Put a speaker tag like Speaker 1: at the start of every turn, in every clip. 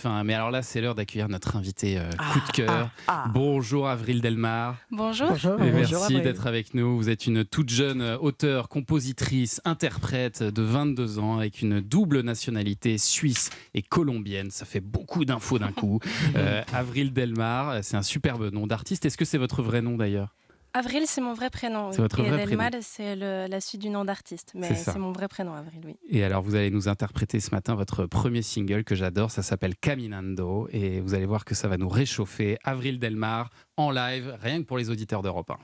Speaker 1: Enfin, mais alors là, c'est l'heure d'accueillir notre invité coup de cœur. Bonjour Avril Delmar.
Speaker 2: Bonjour.
Speaker 3: Bonjour.
Speaker 1: Et
Speaker 3: Bonjour,
Speaker 1: merci
Speaker 3: Avril.
Speaker 1: d'être avec nous. Vous êtes une toute jeune auteure, compositrice, interprète de 22 ans avec une double nationalité suisse et colombienne. Ça fait beaucoup d'infos d'un coup. Avril Delmar, c'est un superbe nom d'artiste. Est-ce que c'est votre vrai nom d'ailleurs ?
Speaker 2: Avril, c'est mon vrai prénom.
Speaker 1: C'est votre
Speaker 2: et
Speaker 1: vrai
Speaker 2: Delmar,
Speaker 1: prénom.
Speaker 2: c'est la suite du nom d'artiste. Mais
Speaker 1: C'est ça.
Speaker 2: c'est mon vrai prénom, Avril, oui.
Speaker 1: Et alors, vous allez nous interpréter ce matin votre premier single que j'adore. Ça s'appelle Caminando. Et vous allez voir que ça va nous réchauffer. Avril Delmar en live, rien que pour les auditeurs d'Europe 1.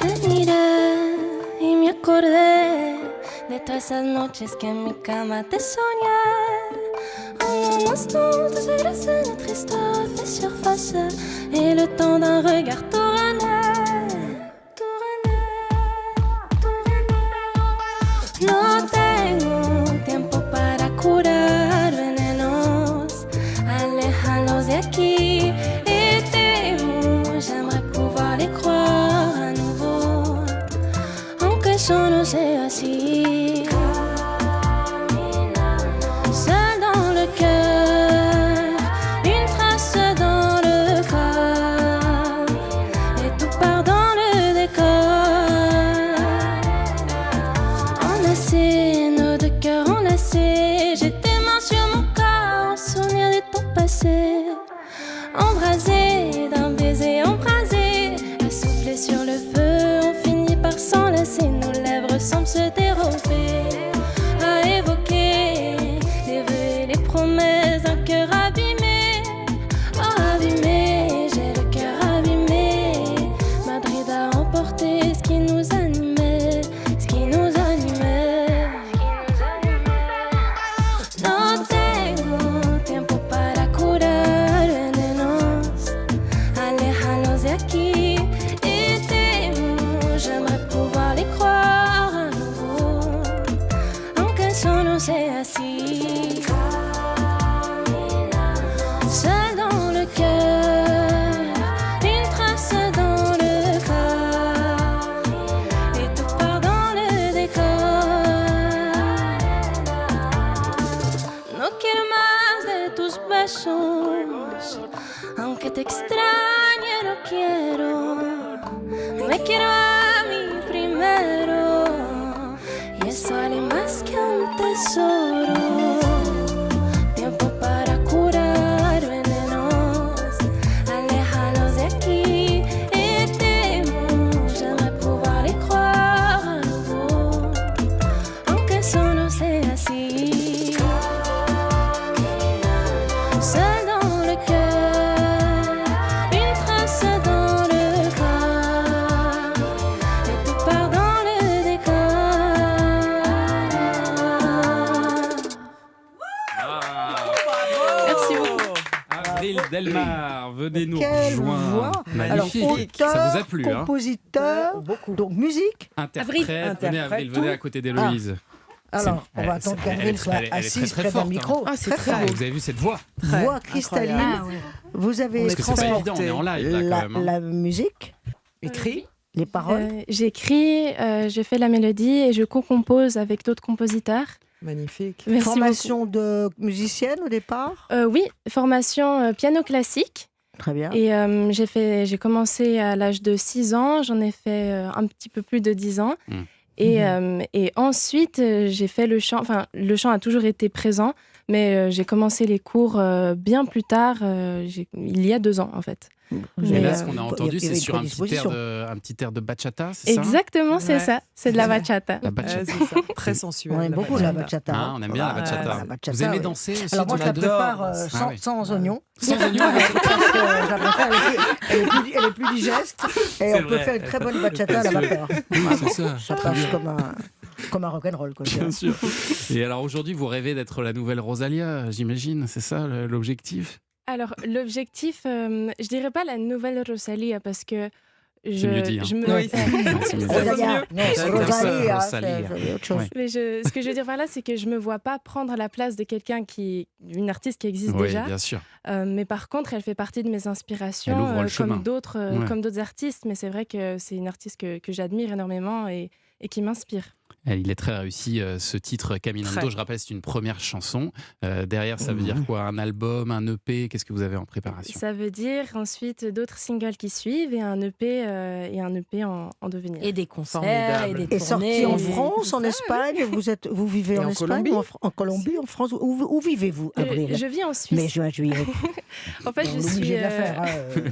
Speaker 2: Te miré y me acordé de todas esas noches que en mi cama te soñé. En un instant, tes yeux laissaient notre histoire fait surface et le temps d'un regard tourné. No tengo tiempo para curar venenos, aléjalos de aquí et temo, j'aimerais pouvoir les croire à nouveau, aunque eso no sea así. Seul dans le cœur, une trace dans le corps, et tout part dans le décor. Enlacés, nos deux cœurs enlacés, j'ai tes mains sur mon corps, souvenir de ton passé. Embrasé d'un baiser embrasé, à souffler sur le feu, on finit par s'enlacer, nos lèvres semblent se dérober, à évoquer les vœux et les promesses d'un cœur abîmé. Oh abîmé, j'ai le cœur abîmé. Madrid a emporté ce qui nous animait, ce qui nous animait. No tengo tiempo para curar venenos, aléjalos de aquí et temo, j'aimerais pouvoir les croire à nouveau, aunque eso no sea así. Seul dans le cœur, une trace dans le corps, et tout part dans le décor. No quiero más de tus besos, aunque te extrañe no quiero. Me quiero a mí primero, y eso vale más que un tesoro. Tiempo para curar venenos, aléjalos de aquí et temo, j'aimerais pouvoir les croire à nouveau, aunque eso no sea así. Seul dans le cœur, une trace dans le corps, et tout part dans le décor. Merci beaucoup.
Speaker 1: Avril Delmar, venez nous
Speaker 3: Quelle voix.
Speaker 1: rejoindre.
Speaker 3: Alors,
Speaker 1: Magnifique.
Speaker 3: auteur,
Speaker 1: Ça vous a plu, hein ?
Speaker 3: compositeur, donc musique.
Speaker 1: Interprète. Venez Avril, venez à côté d'Héloïse.
Speaker 3: Alors,
Speaker 1: C'est-
Speaker 3: on va
Speaker 1: elle-
Speaker 3: attendre
Speaker 1: elle est
Speaker 3: qu'Avril
Speaker 1: très-
Speaker 3: soit
Speaker 1: elle est très,
Speaker 3: assise
Speaker 1: très
Speaker 3: près d'un
Speaker 1: forte,
Speaker 3: micro.
Speaker 4: hein. Ah, c'est
Speaker 3: Très
Speaker 4: très
Speaker 3: fort.
Speaker 1: Et vous avez vu cette voix ?
Speaker 3: Voix cristalline.
Speaker 4: Incroyable.
Speaker 3: Vous avez
Speaker 1: Parce que c'est pas
Speaker 3: fait
Speaker 1: évident, on est en live là
Speaker 3: la,
Speaker 1: quand même. Hein.
Speaker 3: la musique,
Speaker 4: Écrit.
Speaker 3: les paroles.
Speaker 2: J'écris, je fais la mélodie et je co-compose avec d'autres compositeurs.
Speaker 4: Magnifique.
Speaker 2: Merci
Speaker 3: Formation de musicienne au départ.
Speaker 2: beaucoup. Oui, formation piano classique.
Speaker 3: Très bien.
Speaker 2: Et j'ai commencé à l'âge de 6 ans, j'en ai fait un petit peu plus de 10 ans.
Speaker 1: Mm.
Speaker 2: Et ensuite, j'ai fait le chant. Enfin, le chant a toujours été présent, mais j'ai commencé les cours bien plus tard, il y a 2 ans en fait.
Speaker 3: Vous
Speaker 1: Et
Speaker 3: avez-
Speaker 1: là, ce qu'on a entendu,
Speaker 3: il y avait
Speaker 1: c'est
Speaker 3: une
Speaker 1: sur
Speaker 3: prédisposition.
Speaker 1: un petit air de bachata, c'est ça ?
Speaker 2: Exactement, c'est
Speaker 4: Ouais.
Speaker 2: ça. C'est de la bachata.
Speaker 1: La bachata.
Speaker 4: C'est ça. Très sensuel.
Speaker 3: On aime beaucoup la bachata.
Speaker 1: Hein, on aime bien la bachata.
Speaker 3: la bachata,
Speaker 1: Vous aimez
Speaker 3: oui.
Speaker 1: danser aussi
Speaker 3: Alors moi,
Speaker 1: tous
Speaker 3: je la
Speaker 1: les deux
Speaker 3: prépare
Speaker 1: Ah oui.
Speaker 3: sans oignons.
Speaker 1: Sans oignons
Speaker 3: Parce que je la prépare, elle est plus digeste et
Speaker 1: C'est
Speaker 3: on peut
Speaker 1: vrai.
Speaker 3: faire une très bonne bachata à la
Speaker 1: Bien sûr.
Speaker 3: vapeur.
Speaker 1: Oui, c'est ça.
Speaker 3: Ça
Speaker 1: Très
Speaker 3: passe
Speaker 1: bien.
Speaker 3: comme un rock'n'roll. Quoi.
Speaker 1: Bien sûr. Et alors aujourd'hui, vous rêvez d'être la nouvelle Rosalia, j'imagine, c'est ça l'objectif ?
Speaker 2: Alors, l'objectif, je dirais pas la nouvelle Rosalia parce que
Speaker 1: C'est mieux dit. Hein.
Speaker 4: Oui,
Speaker 1: Ouais, c'est mieux dit.
Speaker 3: Rosalia. Non,
Speaker 1: C'est
Speaker 3: Rosalie, hein,
Speaker 1: Rosalie.
Speaker 3: c'est autre chose.
Speaker 1: Ouais.
Speaker 2: Mais ce que je veux dire par là, c'est que je me vois pas prendre la place de quelqu'un une artiste qui existe
Speaker 1: Oui,
Speaker 2: déjà.
Speaker 1: bien sûr.
Speaker 2: Mais par contre, elle fait partie de mes inspirations,
Speaker 1: Elle ouvre le chemin. Ouais.
Speaker 2: comme d'autres artistes. Mais c'est vrai que c'est une artiste que j'admire énormément et qui m'inspire.
Speaker 1: Il est très réussi, ce titre Caminando.
Speaker 4: Très.
Speaker 1: Je rappelle, c'est une première chanson. Derrière, ça veut dire quoi? Un album, un EP? Qu'est-ce que vous avez en préparation?
Speaker 2: Ça veut dire ensuite d'autres singles qui suivent et un EP, en devenir.
Speaker 5: Et des concerts,
Speaker 4: Formidable.
Speaker 5: et des
Speaker 3: Et
Speaker 5: tournées.
Speaker 3: sorti en France, en Espagne, vous vivez
Speaker 4: Et
Speaker 3: en
Speaker 4: en
Speaker 3: Espagne,
Speaker 4: Colombie.
Speaker 3: ou en Colombie, en France, où vivez-vous, Avril?
Speaker 2: Je vis en Suisse.
Speaker 3: Mai, juin, juillet.
Speaker 2: En fait,
Speaker 3: On
Speaker 2: je
Speaker 3: est
Speaker 2: suis.
Speaker 3: obligé de la faire.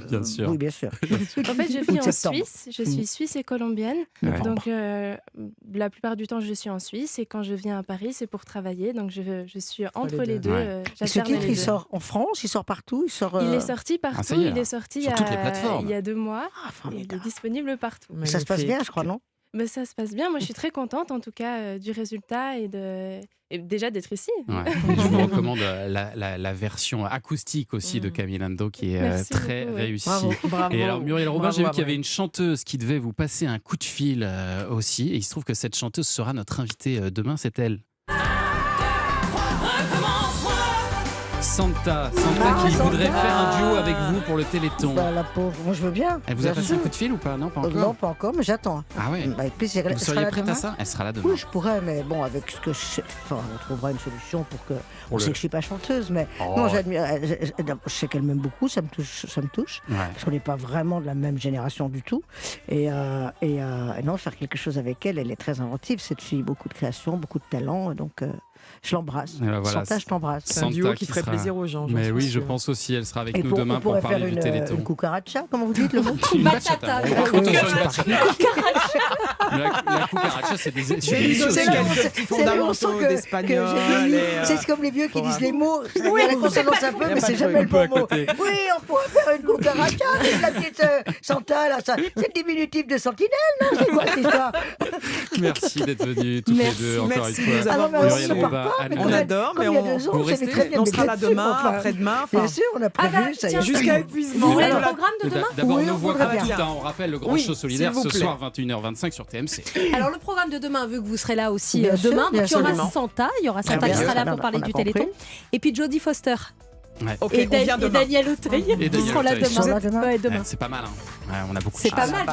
Speaker 1: Bien sûr.
Speaker 3: Oui, bien sûr.
Speaker 2: En fait, je vis en
Speaker 3: Septembre.
Speaker 2: Suisse. Je suis suisse et colombienne.
Speaker 1: Ouais.
Speaker 2: Donc, la plupart du temps, je suis en Suisse. Et quand je viens à Paris, c'est pour travailler. Donc, je suis entre
Speaker 4: les
Speaker 2: les
Speaker 4: deux.
Speaker 2: deux.
Speaker 1: Ouais.
Speaker 3: Et ce
Speaker 2: J'alterne
Speaker 3: titre,
Speaker 2: les
Speaker 3: il
Speaker 2: deux.
Speaker 3: sort en France, il sort partout, il sort.
Speaker 2: Il est sorti partout.
Speaker 1: ça y est,
Speaker 2: il
Speaker 1: là.
Speaker 2: est sorti
Speaker 1: Sur toutes les plateformes.
Speaker 2: il y a 2 mois.
Speaker 3: Ah,
Speaker 2: Il est
Speaker 3: formidable.
Speaker 2: disponible partout.
Speaker 3: Ça se passe bien,
Speaker 4: Magnifique.
Speaker 3: je crois, non?
Speaker 2: Mais ça se passe bien. Moi, je suis très contente, en tout cas, du résultat et déjà d'être ici.
Speaker 1: Ouais. Et je vous recommande la version acoustique aussi de Caminando qui est
Speaker 2: Merci
Speaker 1: très
Speaker 2: beaucoup, ouais.
Speaker 1: réussie.
Speaker 4: Bravo.
Speaker 1: Et alors Muriel Robin,
Speaker 4: Bravo,
Speaker 1: j'ai vu qu'il y avait
Speaker 4: Avril.
Speaker 1: une chanteuse qui devait vous passer un coup de fil aussi. Et il se trouve que cette chanteuse sera notre invitée demain, c'est elle. Santa qui
Speaker 3: Santa.
Speaker 1: voudrait faire un duo avec vous pour le Téléthon.
Speaker 3: Bah, la pauvre, moi je veux bien.
Speaker 1: Elle vous a
Speaker 3: Bien
Speaker 1: passé un
Speaker 3: sûr.
Speaker 1: coup de fil ou pas? Non, pas
Speaker 3: Non,
Speaker 1: encore.
Speaker 3: pas encore, mais j'attends.
Speaker 1: Ah ouais.
Speaker 3: Bah, avec plaisir.
Speaker 1: Vous
Speaker 3: Elle sera
Speaker 1: seriez
Speaker 3: là
Speaker 1: prête à
Speaker 3: demain?
Speaker 1: ça? Elle sera là demain.
Speaker 3: Oui, je pourrais, mais bon, avec ce que je sais, enfin, on trouvera une solution pour que. On sait que je suis pas chanteuse, mais
Speaker 1: Oh.
Speaker 3: non, j'admire. Je sais qu'elle m'aime beaucoup, ça me touche,
Speaker 1: Ouais.
Speaker 3: parce qu'on n'est pas vraiment de la même génération du tout. Et non, faire quelque chose avec elle, elle est très inventive, cette fille, beaucoup de création, beaucoup de talent, donc je l'embrasse.
Speaker 1: Et ben voilà,
Speaker 3: Santa, je t'embrasse.
Speaker 4: C'est un
Speaker 1: Santa
Speaker 4: duo
Speaker 1: qui
Speaker 4: qui ferait
Speaker 1: sera-
Speaker 4: plaisir aux gens. j'en
Speaker 1: Mais
Speaker 4: suis
Speaker 1: oui, je
Speaker 4: sûre.
Speaker 1: pense aussi. Elle sera avec
Speaker 3: Et
Speaker 1: nous demain
Speaker 3: on
Speaker 1: pour
Speaker 3: pourrait
Speaker 1: parler
Speaker 3: faire
Speaker 1: du
Speaker 3: une
Speaker 1: Téléthon.
Speaker 3: cucaracha, comment vous dites le mot?
Speaker 1: Une
Speaker 5: Bachata.
Speaker 1: bachata.
Speaker 5: Oui,
Speaker 1: On va
Speaker 3: oui,
Speaker 1: sur
Speaker 3: oui.
Speaker 1: une bachata. La cucaracha, c'est des
Speaker 4: J'ai
Speaker 1: délicieux.
Speaker 4: isolé
Speaker 3: C'est là,
Speaker 4: quelques
Speaker 3: c'est-
Speaker 4: petits
Speaker 3: c'est là où on sent
Speaker 4: fondamentaux
Speaker 3: que
Speaker 4: d'espagnol.
Speaker 3: j'ai mis-
Speaker 4: et,
Speaker 3: C'est comme les vieux qui
Speaker 4: pour
Speaker 3: disent
Speaker 4: un-
Speaker 3: les mots. Il y a la consonance un peu,
Speaker 4: y a
Speaker 3: mais
Speaker 4: pas
Speaker 3: c'est
Speaker 4: de
Speaker 3: jamais
Speaker 4: truc,
Speaker 3: le bon
Speaker 1: un peu à
Speaker 3: mot.
Speaker 1: côté.
Speaker 3: Oui, on pourrait faire une cucaracha avec la petite Santa, là. C'est le diminutif de sentinelle, non? C'est quoi cette histoire?
Speaker 1: Merci d'être venus toutes les deux encore une
Speaker 4: Merci de
Speaker 1: fois.
Speaker 4: nous
Speaker 3: Ah non,
Speaker 4: avoir
Speaker 3: mais
Speaker 1: Muriel
Speaker 3: on
Speaker 4: reçus.
Speaker 3: part
Speaker 1: Robin,
Speaker 3: pas,
Speaker 1: Anne
Speaker 3: mais
Speaker 4: On
Speaker 3: comme-
Speaker 4: adore, mais
Speaker 3: comme il y a
Speaker 4: on
Speaker 3: 2 ans,
Speaker 1: vous
Speaker 3: on savait
Speaker 1: restez
Speaker 3: très bien.
Speaker 4: on
Speaker 3: mais
Speaker 4: sera là
Speaker 3: bien sûr,
Speaker 4: demain,
Speaker 3: enfin,
Speaker 4: après-demain.
Speaker 3: Bien
Speaker 4: Enfin,
Speaker 3: sûr, on a
Speaker 5: Ah
Speaker 3: prévu,
Speaker 5: bah,
Speaker 3: ça y
Speaker 5: tiens,
Speaker 3: est.
Speaker 4: jusqu'à
Speaker 5: Vous
Speaker 4: épuisement.
Speaker 5: voulez le
Speaker 4: Voilà.
Speaker 5: programme de demain?
Speaker 1: D'abord,
Speaker 3: Oui,
Speaker 1: nos
Speaker 3: on
Speaker 1: voix
Speaker 3: voudrait
Speaker 1: gratuites.
Speaker 3: bien.
Speaker 1: On rappelle le grand
Speaker 4: Oui,
Speaker 1: show solidaire
Speaker 4: s'il vous
Speaker 1: ce
Speaker 4: plaît.
Speaker 1: soir 21h25 sur TMC.
Speaker 5: Alors le programme de demain, vu que vous serez là aussi
Speaker 3: Bien sûr,
Speaker 5: demain,
Speaker 3: bien
Speaker 5: donc il y aura
Speaker 4: absolument.
Speaker 5: Santa, il y aura Santa
Speaker 3: bien
Speaker 5: qui
Speaker 3: sûr,
Speaker 5: sera là
Speaker 3: on
Speaker 5: pour
Speaker 3: a-
Speaker 5: parler
Speaker 3: on a
Speaker 5: du
Speaker 3: compris.
Speaker 5: Téléthon, et puis Jodie Foster
Speaker 4: Ok,
Speaker 5: et,
Speaker 4: on vient demain.
Speaker 5: Daniel Auteuil
Speaker 1: Et Daniel
Speaker 5: seront là
Speaker 1: Auteuil.
Speaker 5: demain.
Speaker 3: Ils sont là demain.
Speaker 5: Ouais, demain.
Speaker 1: C'est pas mal. Hein. Ouais, on a beaucoup de
Speaker 5: C'est
Speaker 1: chance.
Speaker 5: pas mal.